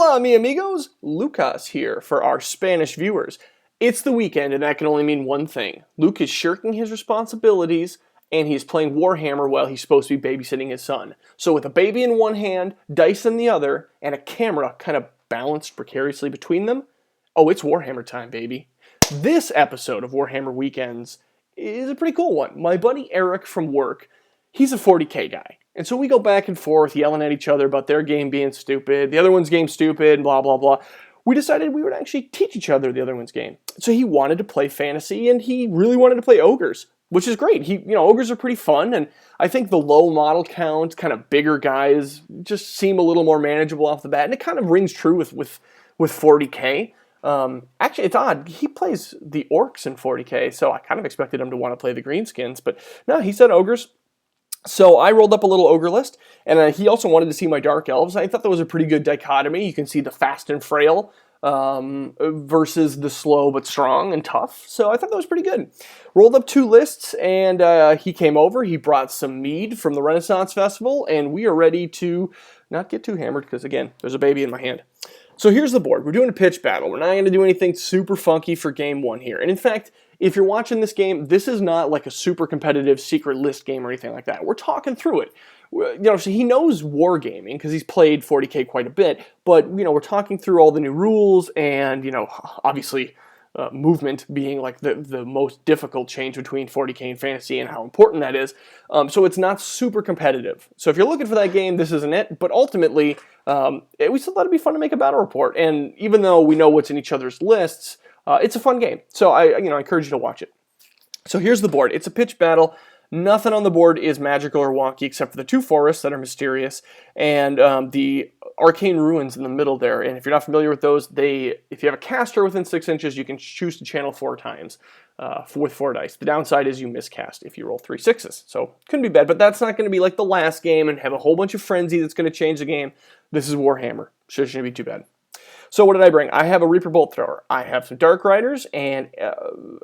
Hola, mi amigos! Lucas here for our Spanish viewers. It's the weekend, and that can only mean one thing. Luke is shirking his responsibilities, and he's playing Warhammer while he's supposed to be babysitting his son. So with a baby in one hand, dice in the other, and a camera kind of balanced precariously between them, oh, it's Warhammer time, baby. This episode of Warhammer Weekends is a pretty cool one. My buddy Eric from work, he's a 40k guy. And so we go back and forth yelling at each other about their game being stupid, the other one's game stupid, blah, blah, blah. We decided we would actually teach each other the other one's game. So he wanted to play fantasy, and he really wanted to play Ogres, which is great. Ogres are pretty fun, and I think the low model count, kind of bigger guys, just seem a little more manageable off the bat, and it kind of rings true with 40k. Actually, it's odd. He plays the orcs in 40k, so I kind of expected him to want to play the greenskins, but no, he said Ogres. So I rolled up a little ogre list, and he also wanted to see my dark elves. I thought that was a pretty good dichotomy. You can see the fast and frail versus the slow but strong and tough. So I thought that was pretty good. Rolled up 2 lists, and he came over. He brought some mead from the Renaissance Festival, and we are ready to not get too hammered because, again, there's a baby in my hand. So here's the board. We're doing a pitch battle. We're not going to do anything super funky for game 1 here. And in fact, if you're watching this game, this is not like a super competitive secret list game or anything like that. We're talking through it. So he knows wargaming because he's played 40k quite a bit, but we're talking through all the new rules and obviously movement being like the most difficult change between 40k and fantasy and how important that is. So it's not super competitive. So if you're looking for that game, this isn't it. But ultimately, we still thought it'd be fun to make a battle report. And even though we know what's in each other's lists, it's a fun game. So I encourage you to watch it. So here's the board. It's a pitch battle. Nothing on the board is magical or wonky except for the 2 forests that are mysterious and the arcane ruins in the middle there. And if you're not familiar with those, if you have a caster within 6 inches, you can choose to channel 4 times with 4 dice. The downside is you miscast if you roll 3 6s. So couldn't be bad, but that's not going to be like the last game and have a whole bunch of frenzy that's going to change the game. This is Warhammer, so it shouldn't be too bad. So what did I bring? I have a Reaper Bolt Thrower. I have some Dark Riders and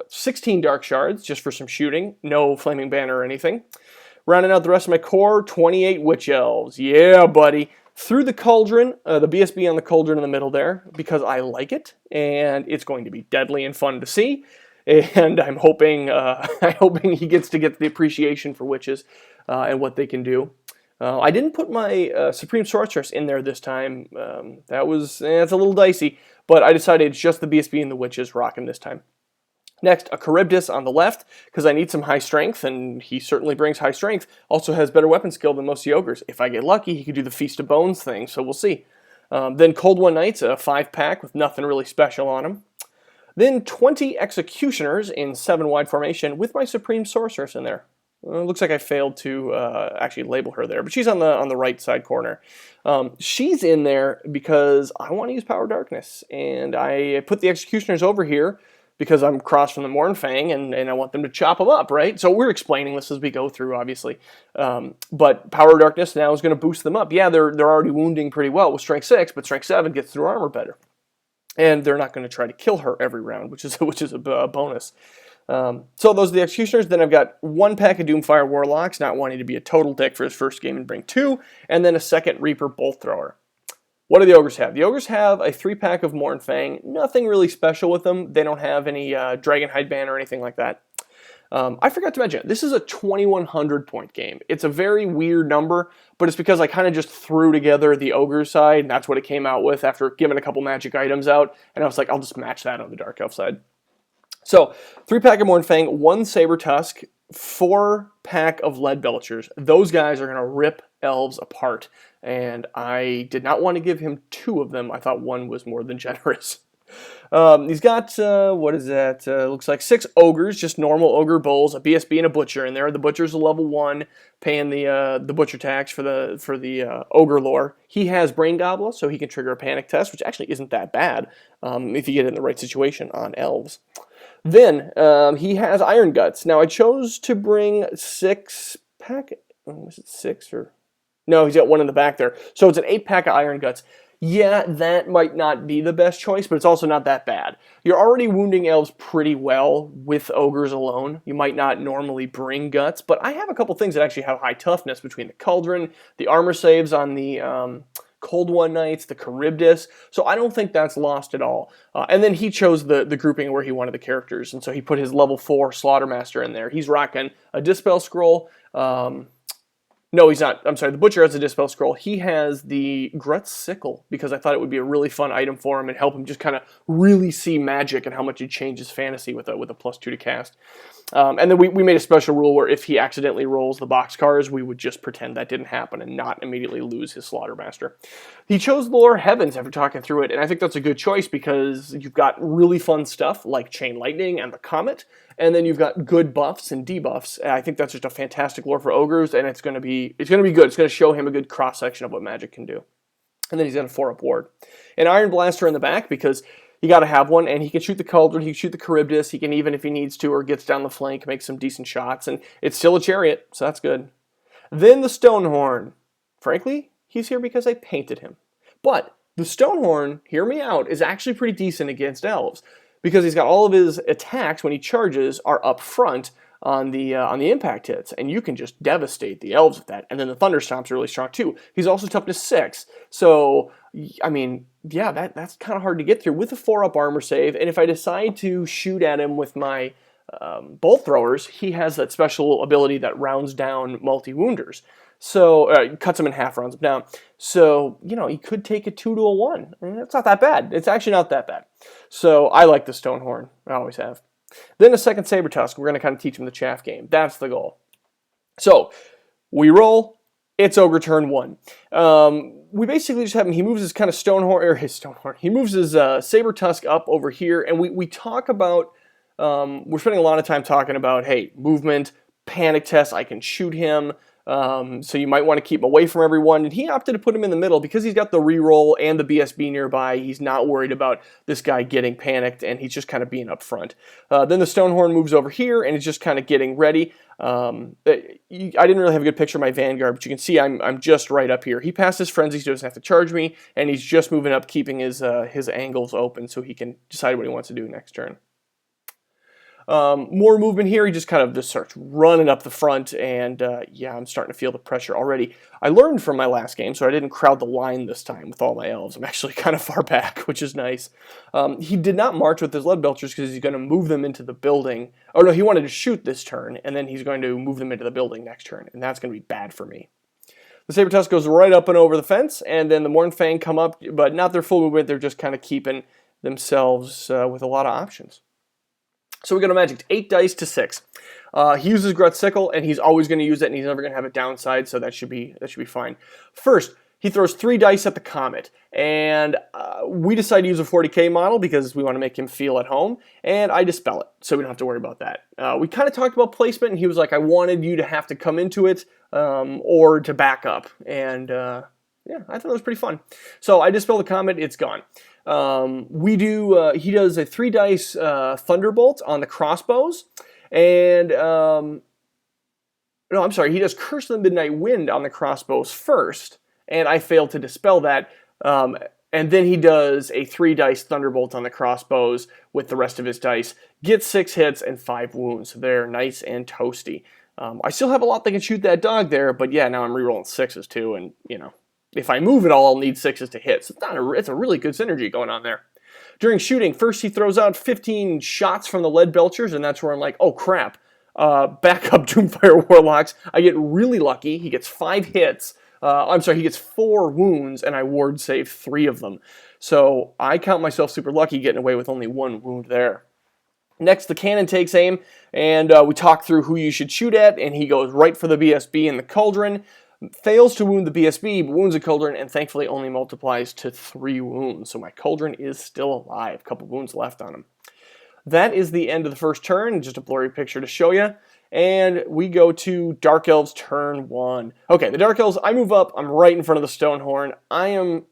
16 Dark Shards just for some shooting. No Flaming Banner or anything. Rounding out the rest of my core, 28 Witch Elves. Yeah, buddy. Threw the Cauldron, the BSB on the Cauldron in the middle there because I like it. And it's going to be deadly and fun to see. And I'm hoping, he gets to get the appreciation for witches and what they can do. I didn't put my Supreme Sorceress in there this time. It's a little dicey, but I decided it's just the BSB and the Witches rocking this time. Next, a Charybdis on the left, because I need some high strength, and he certainly brings high strength. Also has better weapon skill than most of the Ogres. If I get lucky, he could do the Feast of Bones thing, so we'll see. Then Cold One Knights, a 5-pack with nothing really special on him. Then 20 Executioners in 7-wide formation with my Supreme Sorceress in there. Looks like I failed to actually label her there, but she's on the right side corner. She's in there because I want to use Power Darkness, and I put the Executioners over here because I'm across from the Mournfang, and I want them to chop them up, right? So we're explaining this as we go through, obviously. But Power Darkness now is going to boost them up. Yeah, they're already wounding pretty well with Strength 6, but Strength 7 gets through armor better. And they're not going to try to kill her every round, which is a bonus. So those are the Executioners. Then I've got 1 pack of Doomfire Warlocks, not wanting to be a total dick for his first game and bring 2, and then a second Reaper Bolt Thrower. What do the Ogres have? The Ogres have a 3-pack of Mournfang. Nothing really special with them. They don't have any Dragonhide Ban or anything like that. I forgot to mention, this is a 2,100 point game. It's a very weird number, but it's because I kind of just threw together the Ogre side, and that's what it came out with after giving a couple magic items out, and I was like, I'll just match that on the Dark Elf side. So, 3-pack of Mournfang, 1 Saber Tusk, 4-pack of Lead Belchers. Those guys are going to rip Elves apart, and I did not want to give him 2 of them. I thought 1 was more than generous. He's got, what is that? Looks like 6 Ogres, just normal Ogre Bulls, a BSB and a Butcher in there. The Butcher's a level 1, paying the Butcher tax for the Ogre lore. He has Brain Goblet, so he can trigger a Panic Test, which actually isn't that bad if you get it in the right situation on Elves. Then, he has Iron Guts. Now, I chose to bring 6-pack. Was it 6 or? No, he's got 1 in the back there. So it's an 8-pack of Iron Guts. Yeah, that might not be the best choice, but it's also not that bad. You're already wounding Elves pretty well with Ogres alone. You might not normally bring Guts, but I have a couple things that actually have high toughness between the Cauldron, the armor saves on the Cold One Knights, the Charybdis. So I don't think that's lost at all. And then he chose the grouping where he wanted the characters, and so he put his level 4 Slaughtermaster in there. He's rocking a Dispel Scroll. No, he's not. I'm sorry. The Butcher has a Dispel Scroll. He has the Grut's Sickle because I thought it would be a really fun item for him and help him just kind of really see magic and how much he changes fantasy with a +2 to cast. And then we made a special rule where if he accidentally rolls the boxcars, we would just pretend that didn't happen and not immediately lose his Slaughtermaster. He chose the Lore of Heavens after talking through it, and I think that's a good choice because you've got really fun stuff like Chain Lightning and the Comet, and then you've got good buffs and debuffs. And I think that's just a fantastic lore for Ogres, and it's going to be good. It's going to show him a good cross-section of what magic can do. And then he's got a 4-up ward. An Iron Blaster in the back because you got to have one, and he can shoot the Cauldron, he can shoot the Charybdis, he can even, if he needs to or gets down the flank, make some decent shots, and it's still a Chariot, so that's good. Then the Stonehorn. Frankly, he's here because I painted him. But the Stonehorn, hear me out, is actually pretty decent against Elves because he's got all of his attacks when he charges are up front on the impact hits, and you can just devastate the Elves with that. And then the Thunderstomp's really strong too. He's also toughness 6, so I mean, yeah, that's kind of hard to get through with a 4-up armor save. And if I decide to shoot at him with my bolt throwers, he has that special ability that rounds down multi-wounders. So cuts him in half, rounds him down. So, you know, he could take a 2 to a 1. And it's not that bad. It's actually not that bad. So I like the Stonehorn. I always have. Then a second Saber Tusk. We're going to kind of teach him the chaff game. That's the goal. So we roll. It's Ogre turn 1. We basically just have him. He moves his kind of Stonehorn. He moves his Saber Tusk up over here, and we talk about. We're spending a lot of time talking about, hey, movement, panic test. I can shoot him. So you might want to keep him away from everyone. And he opted to put him in the middle because he's got the reroll and the BSB nearby. He's not worried about this guy getting panicked, and he's just kind of being up front. Then the Stonehorn moves over here, and it's just kind of getting ready. I didn't really have a good picture of my Vanguard, but you can see I'm just right up here. He passed his frenzy, so he doesn't have to charge me, and he's just moving up, keeping his angles open so he can decide what he wants to do next turn. More movement here. He just kind of just starts running up the front, and yeah, I'm starting to feel the pressure already. I learned from my last game, so I didn't crowd the line this time with all my Elves. I'm actually kind of far back, which is nice. He did not march with his Lead Belchers because he's going to move them into the building. Oh no, he wanted to shoot this turn, and then he's going to move them into the building next turn, and that's going to be bad for me. The Saber Tusk goes right up and over the fence, and then the Mournfang come up, but not their full movement. They're just kind of keeping themselves with a lot of options. So we're going to magic 8 dice to 6. He uses Grut's Sickle, and he's always going to use it, and he's never going to have a downside, so that should be fine. First, he throws 3 dice at the Comet, and we decide to use a 40k model because we want to make him feel at home, and I dispel it, so we don't have to worry about that. We kind of talked about placement, and he was like, I wanted you to have to come into it or to back up, and yeah, I thought it was pretty fun. So I dispel the Comet, it's gone. He does a 3 dice Thunderbolt on the crossbows, and no, I'm sorry, he does Curse of the Midnight Wind on the crossbows first, and I failed to dispel that, and then he does a 3 dice Thunderbolt on the crossbows with the rest of his dice, gets 6 hits and 5 wounds, so they're nice and toasty. I still have a lot that can shoot that dog there, but yeah, now I'm rerolling 6s too, and you know, if I move at all, I'll need 6s to hit. So it's a really good synergy going on there. During shooting, first he throws out 15 shots from the Lead Belchers, and that's where I'm like, oh crap. Back up Doomfire Warlocks. I get really lucky. He gets 5 hits. He gets 4 wounds, and I ward save 3 of them. So I count myself super lucky getting away with only 1 wound there. Next, the cannon takes aim, and we talk through who you should shoot at, and he goes right for the BSB and the Cauldron. Fails to wound the BSB, but wounds a Cauldron, and thankfully only multiplies to 3 wounds. So my Cauldron is still alive. A couple wounds left on him. That is the end of the first turn. Just a blurry picture to show you. And we go to Dark Elves turn 1. Okay, the Dark Elves, I move up. I'm right in front of the Stonehorn. I'm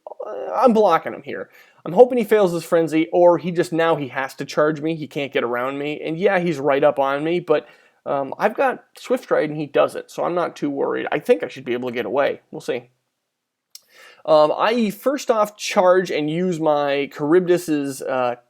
blocking him here. I'm hoping he fails his frenzy, or he has to charge me. He can't get around me. And yeah, he's right up on me, but I've got Swift Stride and he doesn't, so I'm not too worried. I think I should be able to get away. We'll see. I first off charge and use my Charybdis's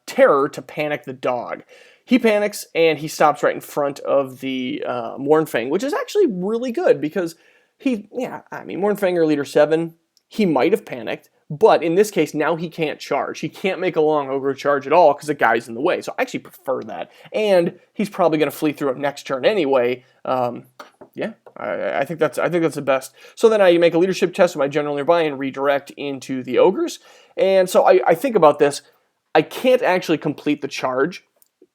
Terror to panic the dog. He panics and he stops right in front of the Mournfang, which is actually really good because Mournfang are leader 7. he might have panicked, but in this case, now he can't charge. He can't make a long ogre charge at all because the guy's in the way. So I actually prefer that. And he's probably going to flee through it next turn anyway. Yeah, I think that's the best. So then I make a leadership test with my general nearby and redirect into the ogres. And so I think about this. I can't actually complete the charge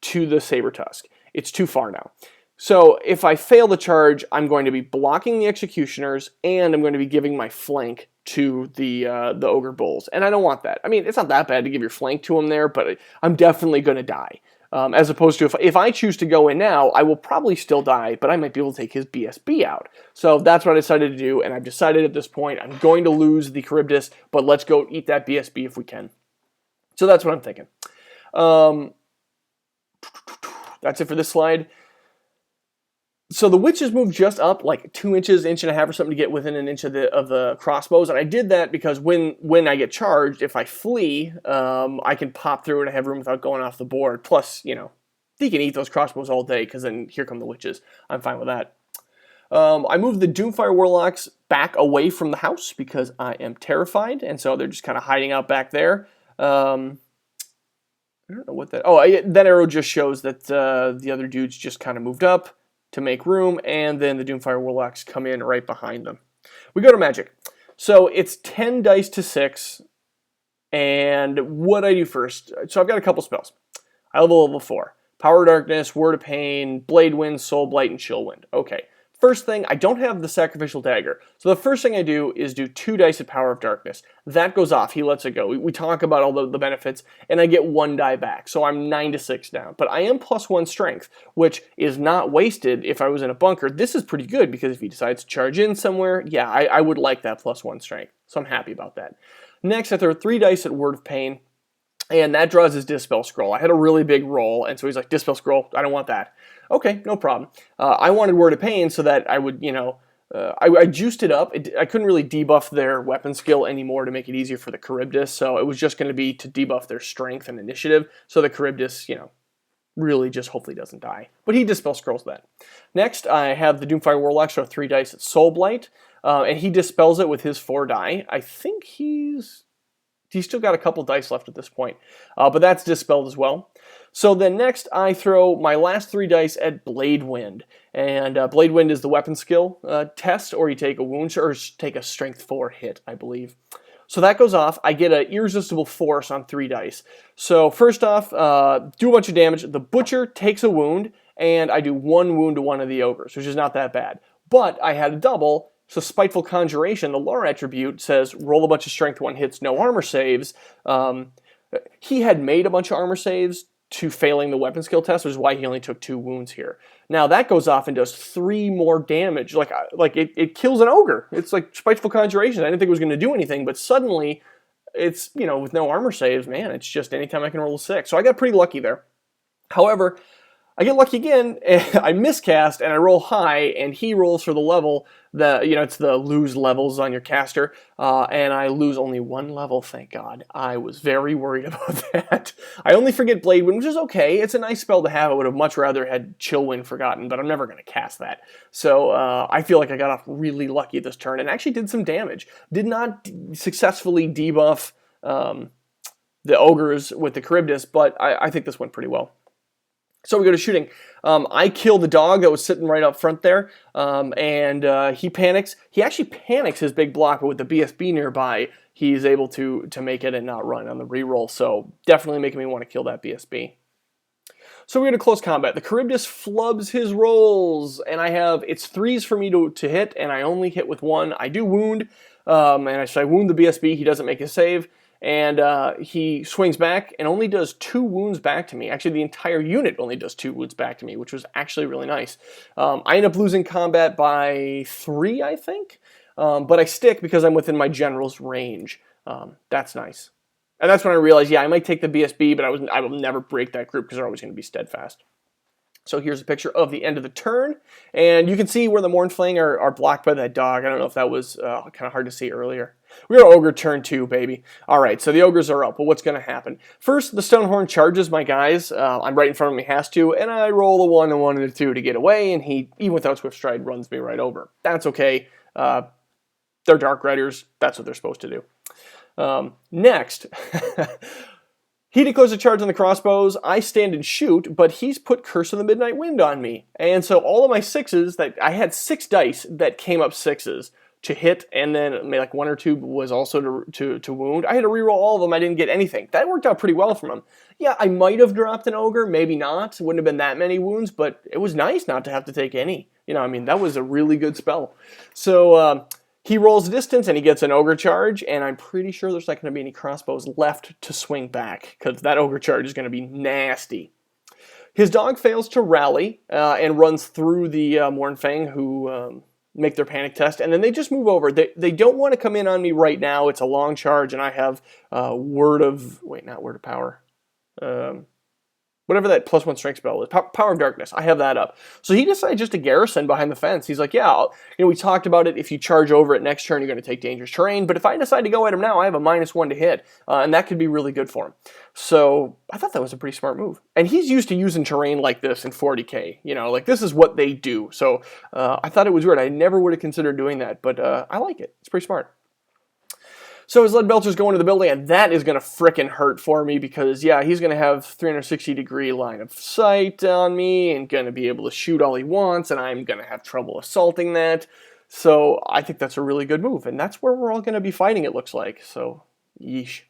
to the Saber Tusk. It's too far now. So if I fail the charge, I'm going to be blocking the executioners, and I'm going to be giving my flank to the ogre bulls, and I don't want that. I mean, it's not that bad to give your flank to them there, but I'm definitely going to die. As opposed to if I choose to go in now, I will probably still die, but I might be able to take his BSB out. So that's what I decided to do, and I've decided at this point I'm going to lose the Charybdis, but let's go eat that BSB if we can. So that's what I'm thinking. That's it for this slide. So the witches moved just up like 2 inches, inch and a half or something to get within an inch of the crossbows. And I did that because when I get charged, if I flee, I can pop through and I have room without going off the board. Plus, you know, he can eat those crossbows all day because then here come the witches. I'm fine with that. I moved the Doomfire Warlocks back away from the house because I am terrified. And so they're just kind of hiding out back there. I don't know what that... Oh, that arrow just shows that the other dudes just kind of moved up to make room, and then the Doomfire Warlocks come in right behind them. We go to magic. So it's 10 dice to 6, and what I do first... So I've got a couple spells. I level 4. Power of Darkness, Word of Pain, Blade Wind, Soul Blight, and Chill Wind. Okay. First thing, I don't have the Sacrificial Dagger. So the first thing I do is do 2 dice of Power of Darkness. That goes off. He lets it go. We talk about all the benefits, and I get 1 die back. So I'm 9 to 6 down. But I am +1 strength, which is not wasted if I was in a bunker. This is pretty good, because if he decides to charge in somewhere, yeah, I would like that +1 strength. So I'm happy about that. Next, I throw 3 dice at Word of Pain, and that draws his Dispel Scroll. I had a really big roll, and so he's like, Dispel Scroll, I don't want that. Okay, no problem. I wanted Word of Pain so that I would, you know, I juiced it up. I couldn't really debuff their weapon skill anymore to make it easier for the Charybdis, so it was just going to be to debuff their strength and initiative, so the Charybdis, you know, really just hopefully doesn't die. But he Dispel Scrolls that. Next, I have the Doomfire Warlock, so 3 dice at Soul Blight, and he dispels it with his 4 die. I think he's still got a couple dice left at this point, but that's dispelled as well. So then next, I throw my last 3 dice at Blade Wind. And Blade Wind is the weapon skill test, or you take a wound, or take a strength 4 hit, I believe. So that goes off. I get an Irresistible Force on 3 dice. So first off, do a bunch of damage. The Butcher takes a wound, and I do 1 wound to one of the Ogres, which is not that bad. But I had a double, so Spiteful Conjuration, the lore attribute, says roll a bunch of strength 1 hits, no armor saves. He had made a bunch of armor saves to failing the weapon skill test, which is why he only took 2 wounds here. Now that goes off and does 3 more damage. Like it kills an ogre. It's like Spiteful Conjuration. I didn't think it was going to do anything, but suddenly it's, you know, with no armor saves, man, it's just anytime I can roll a 6. So I got pretty lucky there. However, I get lucky again, and I miscast, and I roll high, and he rolls for the level, it's the lose levels on your caster, and I lose only 1 level, thank God. I was very worried about that. I only forget Blade Wind, which is okay. It's a nice spell to have. I would have much rather had Chill Wind forgotten, but I'm never going to cast that. So I feel like I got off really lucky this turn, and actually did some damage. Did not successfully debuff the Ogres with the Charybdis, but I think this went pretty well. So we go to shooting. I kill the dog that was sitting right up front there, and he panics. He actually panics his big block, but with the BSB nearby, he's able to make it and not run on the reroll. So definitely making me want to kill that BSB. So we're going to close combat. The Charybdis flubs his rolls, and it's 3s for me to hit, and I only hit with 1. I do wound, and I wound the BSB. He doesn't make a save. And he swings back and only does 2 wounds back to me. Actually, the entire unit only does 2 wounds back to me, which was actually really nice. I end up losing combat by 3, I think. But I stick because I'm within my general's range. That's nice. And that's when I realized, yeah, I might take the BSB, but I will never break that group because they're always going to be steadfast. So here's a picture of the end of the turn, and you can see where the Mournfang are blocked by that dog. I don't know if that was kind of hard to see earlier. We got Ogre turn 2, baby. All right, so the Ogres are up, but what's going to happen? First, the Stonehorn charges my guys. I'm right in front of him, he has to, and I roll a 1, a 1, and a 2 to get away, and he, even without Swift Stride, runs me right over. That's okay. They're Dark Riders. That's what they're supposed to do. Next, he declares a charge on the crossbows. I stand and shoot, but he's put Curse of the Midnight Wind on me. And so all of my sixes, that I had 6 dice that came up sixes to hit, and then like 1 or 2 was also to wound. I had to reroll all of them. I didn't get anything. That worked out pretty well from him. Yeah, I might have dropped an Ogre, maybe not. Wouldn't have been that many wounds, but it was nice not to have to take any. You know, I mean, that was a really good spell. So he rolls distance and he gets an Ogre charge, and I'm pretty sure there's not going to be any crossbows left to swing back, because that Ogre charge is going to be nasty. His dog fails to rally and runs through the Mournfang, who make their panic test, and then they just move over. They don't want to come in on me right now. It's a long charge, and I have not Word of Power. Whatever that +1 strength spell is, Power of Darkness. I have that up. So he decides just to garrison behind the fence. He's like, yeah, we talked about it. If you charge over it next turn, you're going to take dangerous terrain. But if I decide to go at him now, I have a -1 to hit, and that could be really good for him. So I thought that was a pretty smart move. And he's used to using terrain like this in 40k. Like this is what they do. So I thought it was weird. I never would have considered doing that, but I like it. It's pretty smart. So his lead belcher's going to the building, and that is going to frickin' hurt for me because, yeah, he's going to have 360-degree line of sight on me and going to be able to shoot all he wants, and I'm going to have trouble assaulting that. So I think that's a really good move, and that's where we're all going to be fighting, it looks like. So, yeesh.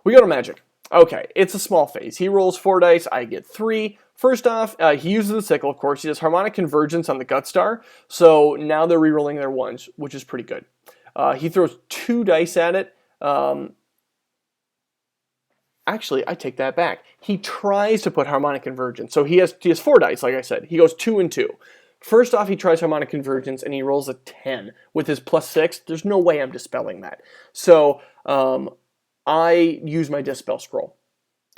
We go to Magic. Okay, it's a small phase. He rolls 4 dice, I get 3. First off, he uses the sickle, of course. He does Harmonic Convergence on the Gut Star, so now they're re-rolling their 1s, which is pretty good. He throws 2 dice at it. Actually, I take that back. He tries to put Harmonic Convergence. So he has 4 dice, like I said. He goes 2 and 2. First off, he tries Harmonic Convergence, and he rolls a 10. With his +6, there's no way I'm dispelling that. So I use my Dispel Scroll.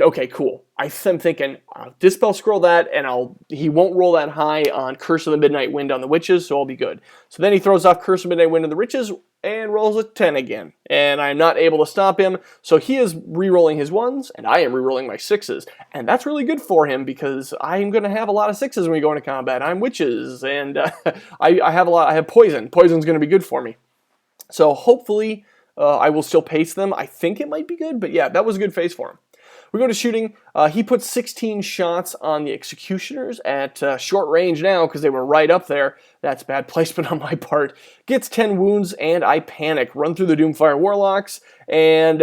Okay, cool. I'm thinking, I'll Dispel Scroll that, and he won't roll that high on Curse of the Midnight Wind on the Witches, so I'll be good. So then he throws off Curse of Midnight Wind on the Witches, and rolls a 10 again. And I'm not able to stop him, so he is re-rolling his 1s, and I am re-rolling my 6s. And that's really good for him, because I'm going to have a lot of 6s when we go into combat. I'm Witches, and I have Poison. Poison's going to be good for me. So hopefully I will still pace them. I think it might be good, but yeah, that was a good phase for him. We go to shooting. He put 16 shots on the Executioners at short range now because they were right up there. That's bad placement on my part. Gets 10 wounds, and I panic. Run through the Doomfire Warlocks, and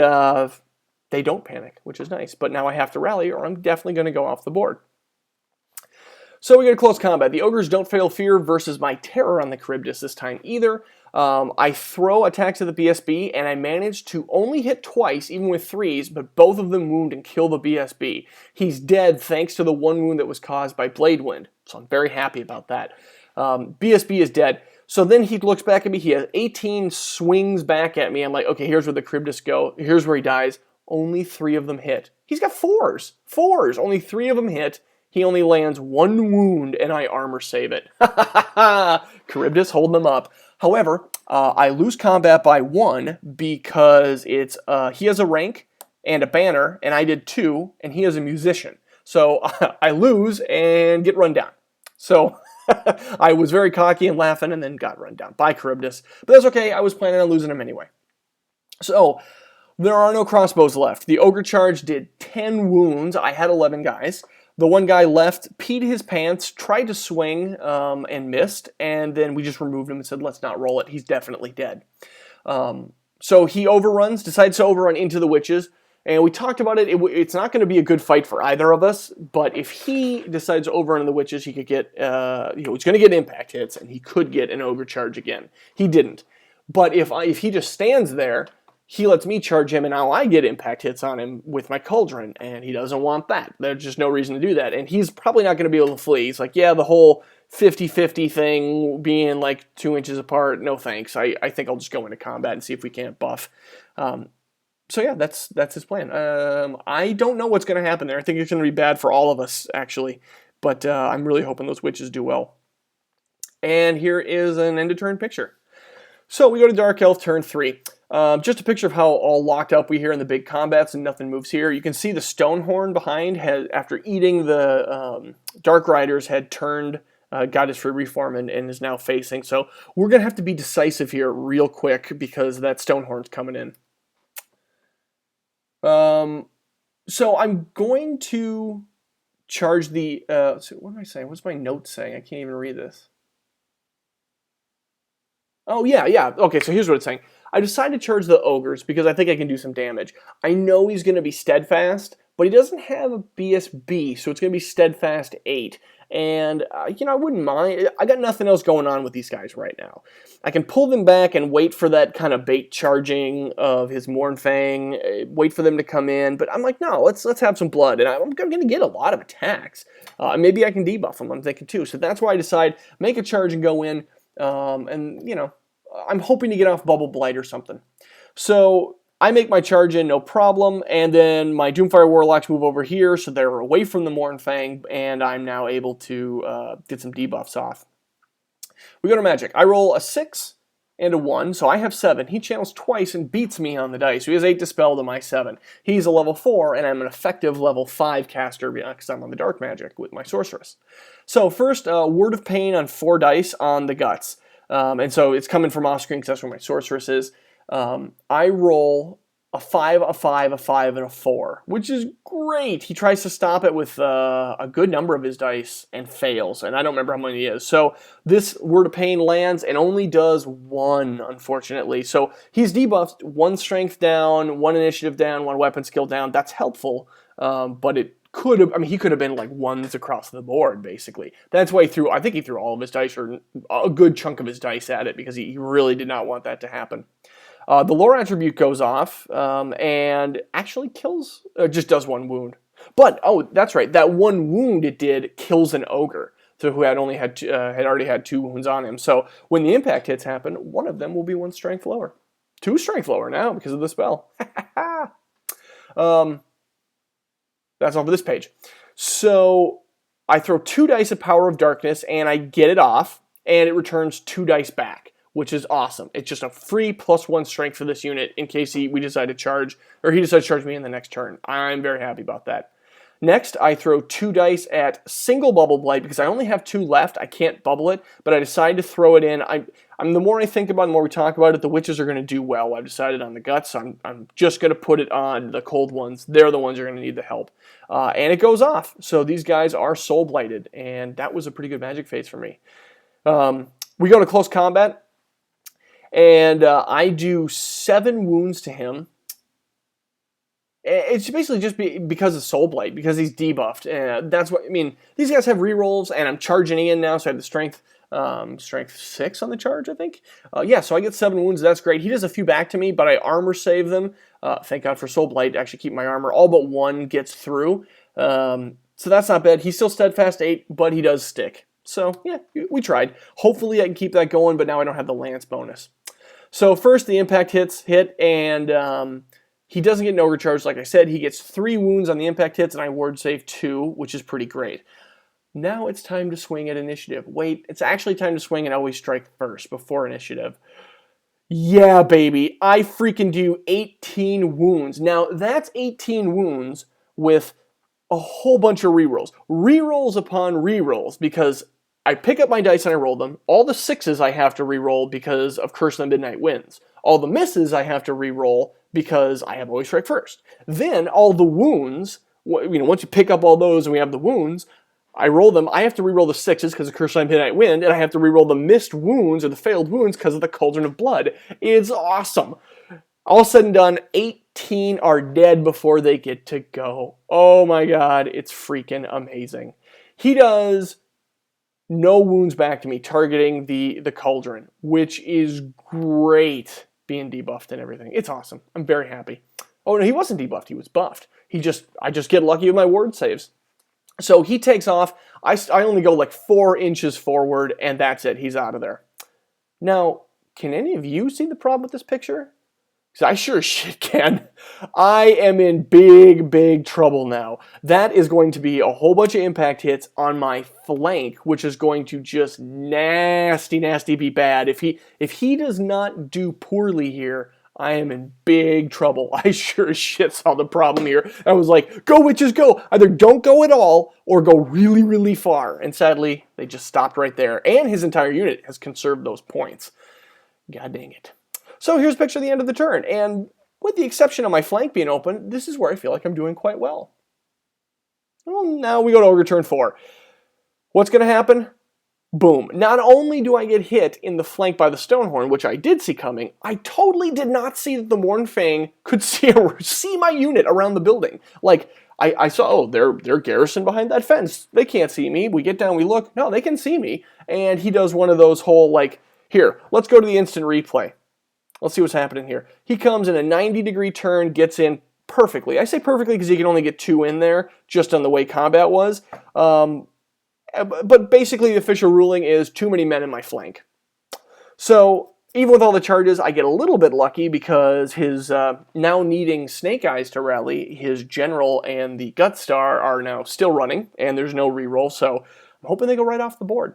they don't panic, which is nice. But now I have to rally, or I'm definitely going to go off the board. So we go to close combat. The Ogres don't fail fear versus my Terror on the Charybdis this time either. I throw attacks at the BSB, and I manage to only hit twice, even with 3s, but both of them wound and kill the BSB. He's dead thanks to the 1 wound that was caused by Blade Wind, so I'm very happy about that. BSB is dead. So then he looks back at me. He has 18 swings back at me. I'm like, okay, here's where the Charybdis go. Here's where he dies. Only 3 of them hit. He's got 4s. 4s. Only 3 of them hit. He only lands 1 wound, and I armor save it. Charybdis holding them up. However, I lose combat by 1 because it's he has a rank and a banner, and I did 2, and he has a musician. So I lose and get run down. So I was very cocky and laughing, and then got run down by Charybdis. But that's okay. I was planning on losing him anyway. So there are no crossbows left. The Ogre charge did 10 wounds. I had 11 guys. The one guy left, peed his pants, tried to swing, and missed, and then we just removed him and said, let's not roll it. He's definitely dead. So he decides to overrun into the Witches, and we talked about it. It's not going to be a good fight for either of us, but if he decides to overrun the Witches, he could get, he's going to get impact hits, and he could get an Ogre charge again. He didn't. But if he just stands there, he lets me charge him, and now I get impact hits on him with my Cauldron, and he doesn't want that. There's just no reason to do that, and he's probably not going to be able to flee. He's like, yeah, the whole 50-50 thing being like 2 inches apart, no thanks. I think I'll just go into combat and see if we can't buff. So yeah, that's his plan. I don't know what's going to happen there. I think it's going to be bad for all of us, actually, but I'm really hoping those Witches do well. And here is an end-of-turn picture. So we go to Dark Elf turn 3. Just a picture of how all locked up we hear in the big combats and nothing moves here. You can see the Stonehorn behind, after eating the Dark Riders, had turned got his free reform and is now facing. So we're going to have to be decisive here real quick because that Stonehorn's coming in. So I'm going to charge the, so what am I saying? What's my note saying? I can't even read this. Oh, yeah. Okay, so here's what it's saying. I decided to charge the Ogres because I think I can do some damage. I know he's going to be Steadfast, but he doesn't have a BSB, so it's going to be Steadfast 8. And, I wouldn't mind. I got nothing else going on with these guys right now. I can pull them back and wait for that kind of bait charging of his Mournfang, wait for them to come in. But I'm like, no, let's have some blood. And I'm going to get a lot of attacks. Maybe I can debuff them, I'm thinking too. So that's why I decide, make a charge and go in. I'm hoping to get off Bubble Blight or something. So I make my charge in, no problem, and then my Doomfire Warlocks move over here, so they're away from the Mournfang, and I'm now able to get some debuffs off. We go to Magic. I roll a 6 and a 1, so I have 7. He channels twice and beats me on the dice, so he has 8 Dispel to my 7. He's a level 4, and I'm an effective level 5 caster because I'm on the Dark Magic with my Sorceress. So first, Word of Pain on 4 dice on the Guts. And so it's coming from off screen because that's where my Sorceress is. I roll a 5, a 5, a 5, and a 4, which is great. He tries to stop it with a good number of his dice and fails, and I don't remember how many he is. So this Word of Pain lands and only does 1, unfortunately. So he's debuffed, 1 strength down, 1 initiative down, 1 weapon skill down. That's helpful, but it could have, he could have been like 1s across the board, basically. That's why I think he threw all of his dice, or a good chunk of his dice at it, because he really did not want that to happen. The lore attribute goes off, and actually kills, just does 1 wound. But, oh, that's right, that 1 wound it did kills an Ogre, so who had already had 2 wounds on him. So when the impact hits happen, one of them will be 1 strength lower. 2 strength lower now because of the spell. That's all for this page. So I throw 2 dice of Power of Darkness, and I get it off, and it returns 2 dice back, which is awesome. It's just a free +1 strength for this unit in case we decide to charge, or he decides to charge me in the next turn. I'm very happy about that. Next, I throw 2 dice at single Bubble Blight because I only have 2 left. I can't bubble it, but I decide to throw it in. The more I think about it, the more we talk about it, the witches are going to do well. I've decided on the Guts. I'm just going to put it on the cold ones. They're the ones who are going to need the help. And it goes off. So these guys are soul blighted, and that was a pretty good magic phase for me. We go to close combat, and I do 7 wounds to him. It's basically just because of Soul Blight, because he's debuffed. That's what, these guys have rerolls, and I'm charging in now, so I have the strength 6 on the charge, I think. Yeah, so I get 7 wounds, that's great. He does a few back to me, but I armor save them. Thank God for Soul Blight to actually keep my armor. All but 1 gets through. So that's not bad. He's still Steadfast 8, but he does stick. So, yeah, we tried. Hopefully I can keep that going, but now I don't have the Lance bonus. So first, the impact hit, and he doesn't get an Ogre charge, like I said. He gets 3 wounds on the impact hits, and I ward save 2, which is pretty great. Now it's time to swing at initiative. Wait, it's actually time to swing and always strike first before initiative. Yeah, baby, I freaking do 18 wounds. Now, that's 18 wounds with a whole bunch of rerolls. Rerolls upon rerolls, because I pick up my dice and I roll them. All the 6s I have to reroll because of Curse of the Midnight Winds. All the misses I have to reroll because I have always strike first. Then all the wounds, once you pick up all those and we have the wounds, I roll them. I have to reroll the 6s because of Curse of the Midnight Wind, and I have to reroll the missed wounds or the failed wounds because of the Cauldron of Blood. It's awesome. All said and done, 18 are dead before they get to go. Oh my god, it's freaking amazing. He does no wounds back to me, targeting the Cauldron, which is great, being debuffed and everything. It's awesome. I'm very happy. Oh, no, he wasn't debuffed. He was buffed. I just get lucky with my ward saves. So he takes off. I only go like 4 inches forward, and that's it. He's out of there. Now, can any of you see the problem with this picture? Because I sure as shit can. I am in big, big trouble now. That is going to be a whole bunch of impact hits on my flank, which is going to just nasty be bad. If he does not do poorly here, I am in big trouble. I sure as shit saw the problem here. I was like, go witches, go. Either don't go at all or go really, really far. And sadly, they just stopped right there. And his entire unit has conserved those points. God dang it. So here's a picture of the end of the turn. And with the exception of my flank being open, this is where I feel like I'm doing quite well. Well, now we go to Ogre turn 4. What's going to happen? Boom. Not only do I get hit in the flank by the Stonehorn, which I did see coming, I totally did not see that the Mournfang could see my unit around the building. Like, I saw, oh, they're garrisoned behind that fence. They can't see me. We get down, we look. No, they can see me. And he does one of those whole, like, here, let's go to the instant replay. Let's see what's happening here. He comes in a 90-degree turn, gets in perfectly. I say perfectly because he can only get 2 in there, just on the way combat was. But basically, the official ruling is too many men in my flank. So even with all the charges, I get a little bit lucky because his now needing Snake Eyes to rally, his General and the Gut Star are now still running, and there's no reroll. So I'm hoping they go right off the board.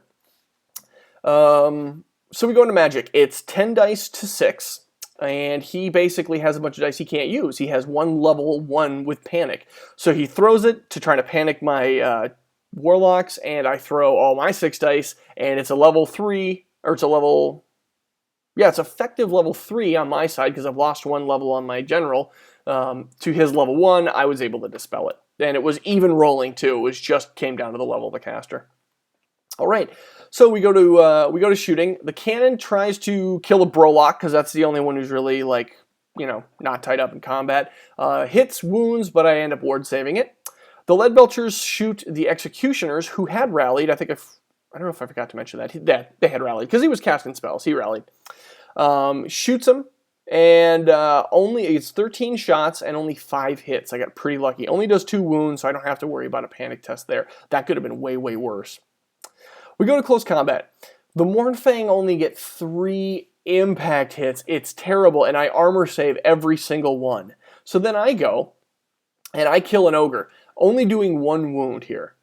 So we go into Magic. It's 10 dice to 6. And he basically has a bunch of dice he can't use. He has one level 1 with Panic. So he throws it to try to panic my Warlocks, and I throw all my 6 dice, and it's a level 3, or it's a level, yeah, it's effective level 3 on my side because I've lost 1 level on my General. To his level 1, I was able to dispel it. And it was even rolling too. It was just came down to the level of the caster. All right, so we go to shooting. The cannon tries to kill a Brolock because that's the only one who's really, like, you know, not tied up in combat. Hits, wounds, but I end up ward saving it. The Leadbelchers shoot the Executioners, who had rallied. I don't know if I forgot to mention that. They had rallied, because he was casting spells. He rallied. Shoots him, and it's 13 shots and only 5 hits. I got pretty lucky. Only does 2 wounds, so I don't have to worry about a panic test there. That could have been way, way worse. We go to close combat. The Mournfang only get 3 impact hits. It's terrible, and I armor save every single one. So then I go, and I kill an Ogre. Only doing 1 wound here.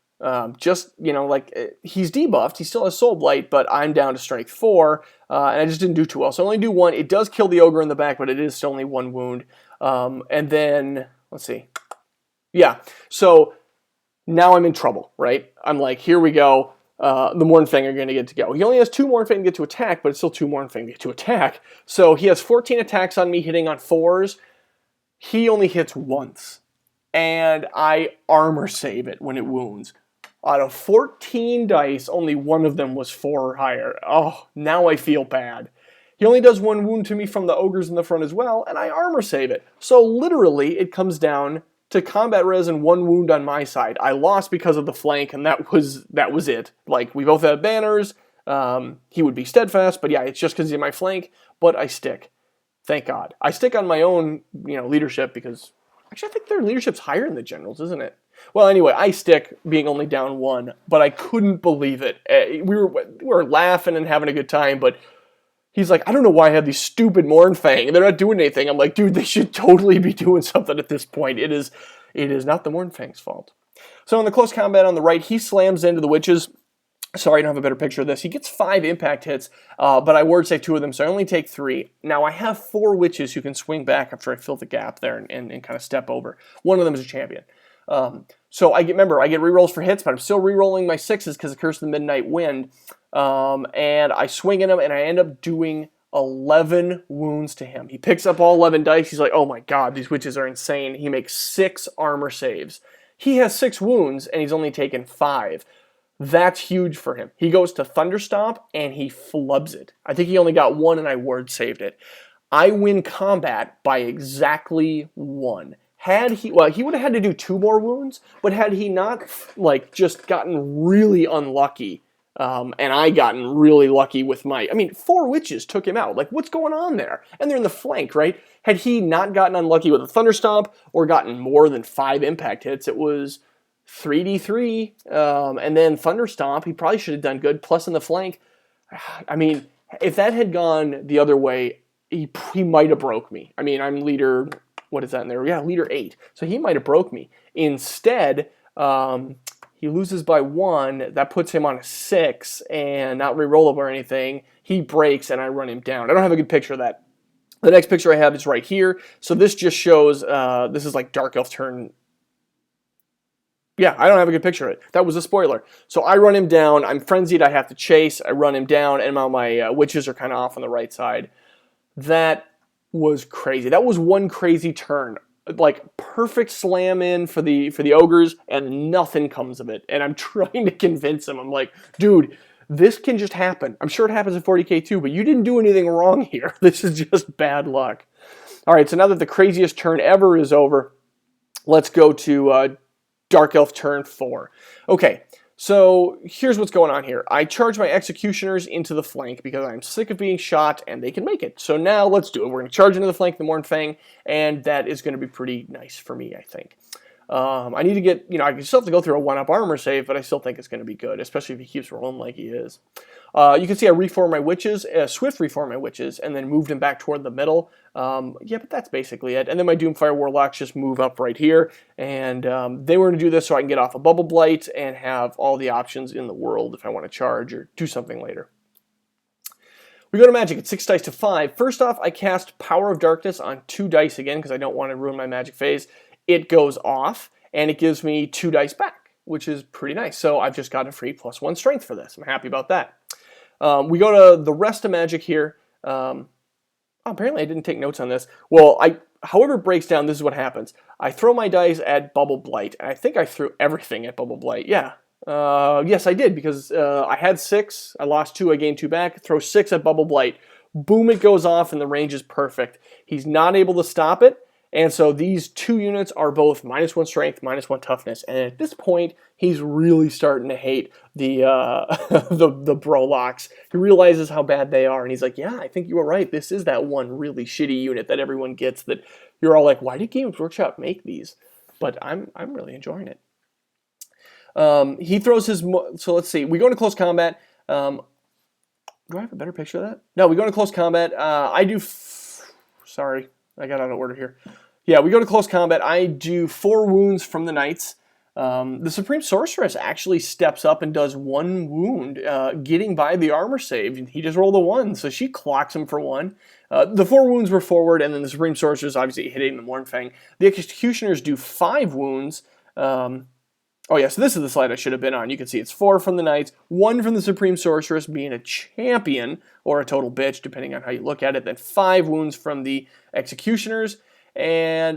Just, you know, like, he's debuffed. He still has Soul Blight, but I'm down to Strength 4, and I just didn't do too well. So I only do 1. It does kill the Ogre in the back, but it is still only 1 wound. And then, let's see. Yeah, so now I'm in trouble, right? I'm like, here we go. The Mournfang are going to get to go. He only has 2 Mournfang to get to attack, but it's still 2 Mournfang to get to attack. So he has 14 attacks on me hitting on 4s. He only hits once. And I armor save it when it wounds. Out of 14 dice, only 1 of them was 4 or higher. Oh, now I feel bad. He only does 1 wound to me from the Ogres in the front as well, and I armor save it. So literally, it comes down to combat res and 1 wound on my side. I lost because of the flank, and that was it. Like, we both had banners. He would be steadfast, but yeah, it's just because he's in my flank. But I stick. Thank God. I stick on my own, you know, leadership because actually, I think their leadership's higher than the Generals, isn't it? Well, anyway, I stick being only down 1, but I couldn't believe it. We were laughing and having a good time, but he's like, I don't know why I have these stupid Mournfang. They're not doing anything. I'm like, dude, they should totally be doing something at this point. It is not the Mournfang's fault. So in the close combat on the right, he slams into the Witches. Sorry, I don't have a better picture of this. He gets 5 impact hits, but I ward save 2 of them, so I only take 3. Now, I have 4 Witches who can swing back after I fill the gap there and kind of step over. One of them is a champion. So I get rerolls for hits, but I'm still rerolling my 6s because of Curse of the Midnight Wind. And I swing at him, and I end up doing 11 wounds to him. He picks up all 11 dice. He's like, oh my god, these Witches are insane. He makes 6 armor saves. He has 6 wounds, and he's only taken 5. That's huge for him. He goes to Thunderstomp, and he flubs it. I think he only got 1, and I ward saved it. I win combat by exactly 1. He would have had to do 2 more wounds, but had he not, like, just gotten really unlucky, and I gotten really lucky with 4 Witches took him out. Like, what's going on there? And they're in the flank, right? Had he not gotten unlucky with a Thunderstomp or gotten more than 5 impact hits, it was 3d3, and then Thunderstomp, he probably should have done good, plus in the flank. I mean, if that had gone the other way, he might have broke me. I mean, I'm leader, what is that in there? Yeah, leader 8. So he might have broke me. Instead, he loses by 1. That puts him on a 6, and not rerollable or anything. He breaks, and I run him down. I don't have a good picture of that. The next picture I have is right here. So this just shows, this is like Dark Elf turn. Yeah, I don't have a good picture of it. That was a spoiler. So I run him down. I'm frenzied. I have to chase. I run him down, and my witches are kind of off on the right side. That was crazy. That was one crazy turn. Like perfect slam in for the ogres, and nothing comes of it. And I'm trying to convince him. I'm like, dude, this can just happen. I'm sure it happens in 40k too, but you didn't do anything wrong here. This is just bad luck. All right, so now that the craziest turn ever is over, let's go to Dark Elf turn 4. Okay, so here's what's going on here. I charge my executioners into the flank because I'm sick of being shot and they can make it. So now let's do it. We're going to charge into the flank, the Mornfang, and that is going to be pretty nice for me, I think. I need to get, I still have to go through a 1-up armor save, but I still think it's going to be good, especially if he keeps rolling like he is. You can see I reform my witches, swift reform my witches, and then move them back toward the middle. Yeah, but that's basically it. And then my Doomfire Warlocks just move up right here, and they were going to do this so I can get off a Bubble Blight and have all the options in the world if I want to charge or do something later. We go to Magic at 6 dice to 5. First off, I cast Power of Darkness on 2 dice again because I don't want to ruin my Magic phase. It goes off, and it gives me 2 dice back, which is pretty nice. So I've just got a free +1 strength for this. I'm happy about that. We go to the rest of Magic here. Apparently I didn't take notes on this. Well, however it breaks down, this is what happens. I throw my dice at Bubble Blight, and I think I threw everything at Bubble Blight. Yeah. Yes, I did, because I had 6. I lost 2. I gained 2 back. Throw 6 at Bubble Blight. Boom, it goes off, and the range is perfect. He's not able to stop it. And so these 2 units are both -1 strength, -1 toughness. And at this point, he's really starting to hate the the Brolocks. He realizes how bad they are, and he's like, yeah, I think you were right. This is that one really shitty unit that everyone gets that you're all like, why did Games Workshop make these? But I'm really enjoying it. He throws his... So let's see. We go into close combat. Do I have a better picture of that? No, we go into close combat. I do... Sorry, I got out of order here. Yeah, we go to close combat. I do 4 wounds from the knights. The Supreme Sorceress actually steps up and does 1 wound, getting by the armor save. He just rolled a 1, so she clocks him for 1. The 4 wounds were forward, and then the Supreme Sorceress obviously hitting the Mornfang. The Executioners do 5 wounds. Oh yeah, so this is the slide I should have been on. You can see it's 4 from the Knights, 1 from the Supreme Sorceress being a champion, or a total bitch, depending on how you look at it, then 5 wounds from the Executioners, and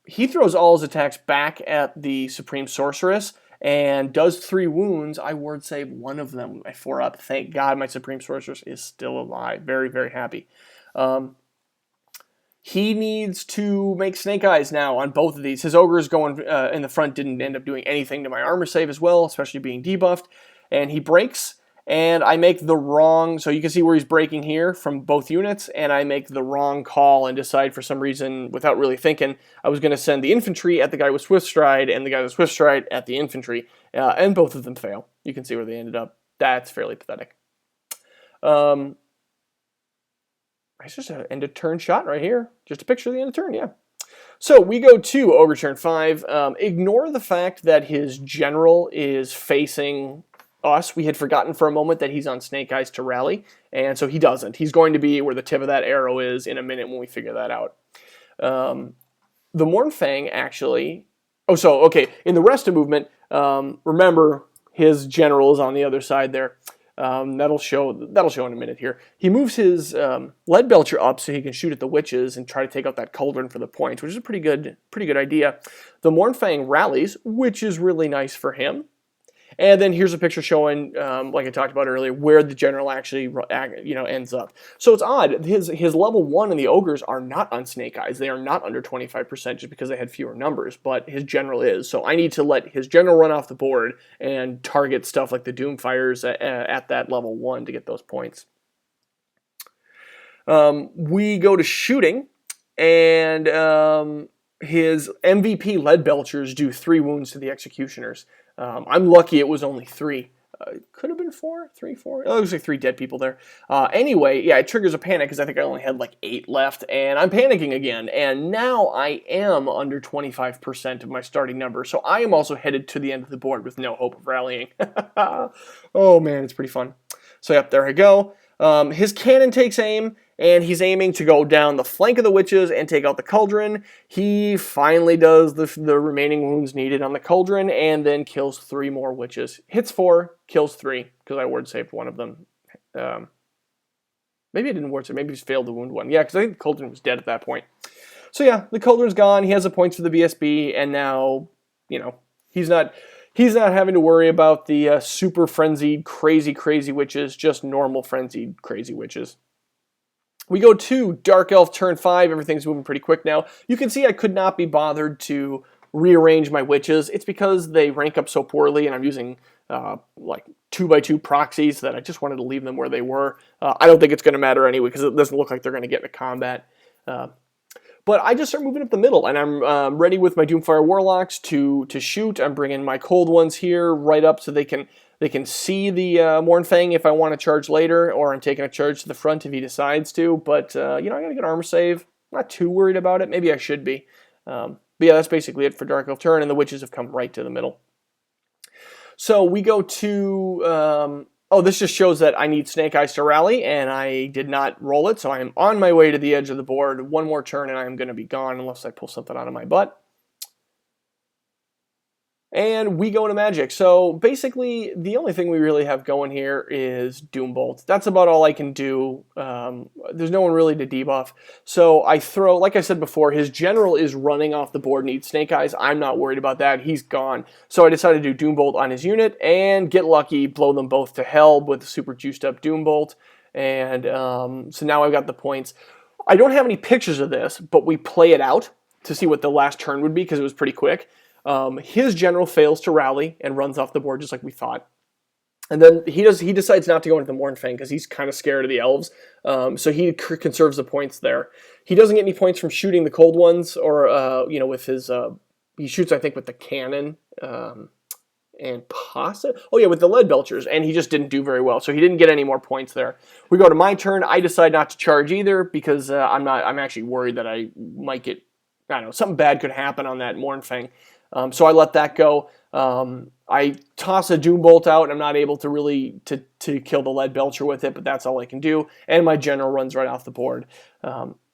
he throws all his attacks back at the Supreme Sorceress, and does 3 wounds. I word save 1 of them with my 4-up. Thank God my Supreme Sorceress is still alive. Very, very happy. He needs to make Snake Eyes now on both of these. His Ogres going in the front didn't end up doing anything to my armor save as well, especially being debuffed. And he breaks, and I make the wrong... So you can see where he's breaking here from both units, and I make the wrong call and decide for some reason, without really thinking, I was going to send the infantry at the guy with Swift Stride and the guy with Swift Stride at the infantry, and both of them fail. You can see where they ended up. That's fairly pathetic. It's just an end of turn shot right here. Just a picture of the end of turn, yeah. So we go to Ogre turn 5. Ignore the fact that his general is facing us. We had forgotten for a moment that he's on Snake Eyes to rally, and so he doesn't. He's going to be where the tip of that arrow is in a minute when we figure that out. The Mornfang actually... Oh, so, okay, in the rest of movement, remember his general is on the other side there. That'll show in a minute here. He moves his lead belcher up so he can shoot at the witches and try to take out that cauldron for the points, which is a pretty good idea. The Mornfang rallies, which is really nice for him. And then here's a picture showing, like I talked about earlier, where the general actually, ends up. So it's odd. His level 1 and the Ogres are not on Snake Eyes. They are not under 25% just because they had fewer numbers, but his general is. So I need to let his general run off the board and target stuff like the Doomfires at that level 1 to get those points. We go to shooting, and his MVP lead belchers do 3 wounds to the Executioners. I'm lucky it was only 3. Could have been 4, 3, 4. Oh, it was like 3 dead people there. Anyway, yeah, it triggers a panic because I think I only had like 8 left, and I'm panicking again. And now I am under 25% of my starting number, so I am also headed to the end of the board with no hope of rallying. Oh man, it's pretty fun. So yep, there I go. His cannon takes aim, and he's aiming to go down the flank of the witches and take out the cauldron. He finally does the remaining wounds needed on the cauldron, and then kills 3 more witches. Hits 4, kills 3, because I word saved one of them. Maybe I didn't word save, maybe he just failed to wound one. Yeah, because I think the cauldron was dead at that point. So yeah, the cauldron's gone, he has the points for the BSB, and now, you know, he's not having to worry about the super frenzied, crazy witches, just normal frenzied, crazy witches. We go to Dark Elf turn 5. Everything's moving pretty quick now. You can see I could not be bothered to rearrange my witches. It's because they rank up so poorly, and I'm using like 2x2 proxies that I just wanted to leave them where they were. I don't think it's going to matter anyway because it doesn't look like they're going to get into combat. But I just start moving up the middle, and I'm ready with my Doomfire Warlocks to shoot. I'm bringing my cold ones here right up so they can see the Mournfang if I want to charge later, or I'm taking a charge to the front if he decides to. But, you know, I got a good armor save. Not too worried about it. Maybe I should be. But yeah, that's basically it for Dark Elf turn, and the witches have come right to the middle. So we go to... oh, this just shows that I need Snake Eyes to rally, and I did not roll it, so I am on my way to the edge of the board. One more turn, and I am going to be gone unless I pull something out of my butt. And we go to Magic. So basically, the only thing we really have going here is Doombolt. That's about all I can do. There's no one really to debuff. So I throw, like I said before, his general is running off the board, needs Snake Eyes. I'm not worried about that. He's gone. So I decided to do Doombolt on his unit and get lucky, blow them both to hell with the super juiced up Doombolt. And so now I've got the points. I don't have any pictures of this, but we play it out to see what the last turn would be because it was pretty quick. His general fails to rally and runs off the board just like we thought. And then he decides not to go into the Mournfang because he's kind of scared of the elves. So he conserves the points there. He doesn't get any points from shooting the cold ones or, you know, with his, he shoots, I think, with the cannon, and with the lead belchers, and he just didn't do very well. So he didn't get any more points there. We go to my turn. I decide not to charge either because I'm actually worried that I might get, I don't know, something bad could happen on that Mournfang. So I let that go. I toss a Doombolt out, and I'm not able to really to kill the lead belcher with it, but that's all I can do. And my general runs right off the board.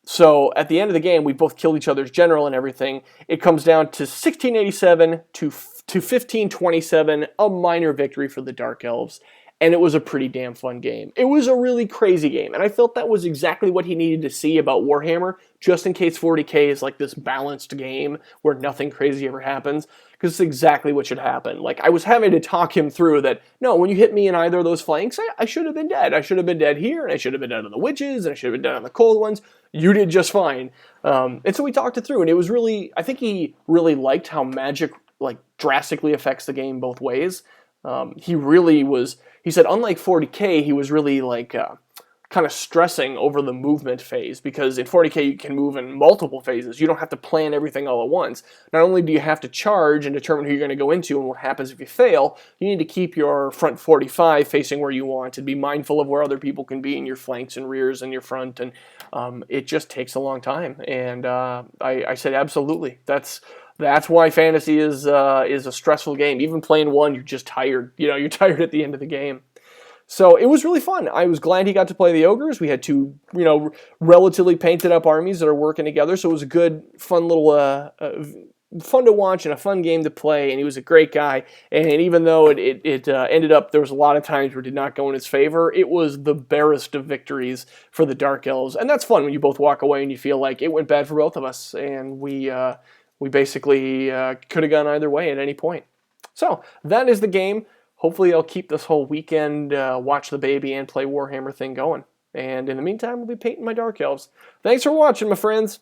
So at the end of the game, we both killed each other's general and everything. It comes down to 1687 to 1527, a minor victory for the Dark Elves. And it was a pretty damn fun game. It was a really crazy game, and I felt that was exactly what he needed to see about Warhammer, just in case 40k is like this balanced game where nothing crazy ever happens, because it's exactly what should happen. Like, I was having to talk him through that, no, when you hit me in either of those flanks, I should have been dead. I should have been dead here, and I should have been dead on the witches, and I should have been dead on the cold ones. You did just fine. And so we talked it through, and it was really, I think he really liked how magic, like, drastically affects the game both ways. He really was, he said, unlike 40k, he was really like kind of stressing over the movement phase, because in 40k you can move in multiple phases. You don't have to plan everything all at once. Not only do you have to charge and determine who you're going to go into and what happens if you fail, you need to keep your front 45 facing where you want and be mindful of where other people can be in your flanks and rears and your front, and it just takes a long time. And I said, absolutely, that's why fantasy is a stressful game. Even playing one, you're just tired. You know, you're tired at the end of the game. So it was really fun. I was glad he got to play the Ogres. We had two, you know, relatively painted up armies that are working together. So it was a good, fun little, fun to watch and a fun game to play. And he was a great guy. And even though it ended up, there was a lot of times where it did not go in his favor, it was the barest of victories for the Dark Elves. And that's fun when you both walk away and you feel like it went bad for both of us. And we basically could have gone either way at any point. So that is the game. Hopefully I'll keep this whole weekend, watch the baby, and play Warhammer thing going. And in the meantime, we'll be painting my Dark Elves. Thanks for watching, my friends.